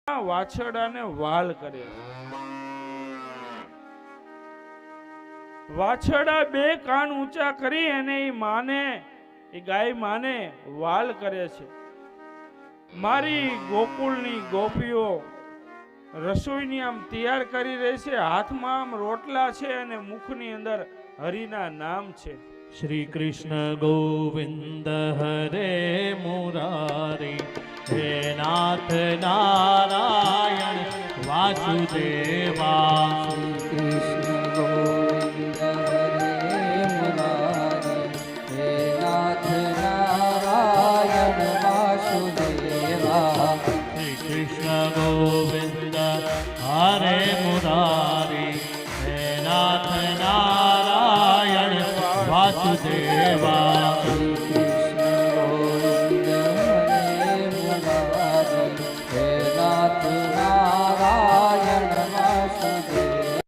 વાછરડાને વાલ કરે. વાછરડા બે કાન ઊંચા કરી અને એ ગાય માને વાલ કરે છે. મારી ગોકુળની ગોપીઓ રસોઈની આમ તૈયાર કરી રહી છે. હાથમાં આમ રોટલા છે અને મુખની અંદર હરિના નામ છે. શ્રી કૃષ્ણ ગોવિંદ હરે મુરારી હે નાથ નારાયણ વાસુદેવા. કૃષ્ણ ગોવિંદ હરે મુરારી હે નાથ નારાયણ વાસુદેવા. શ્રી કૃષ્ણ ગોવિંદ હરે મુરારી હે નાથ નારાયણ વાસુદેવા.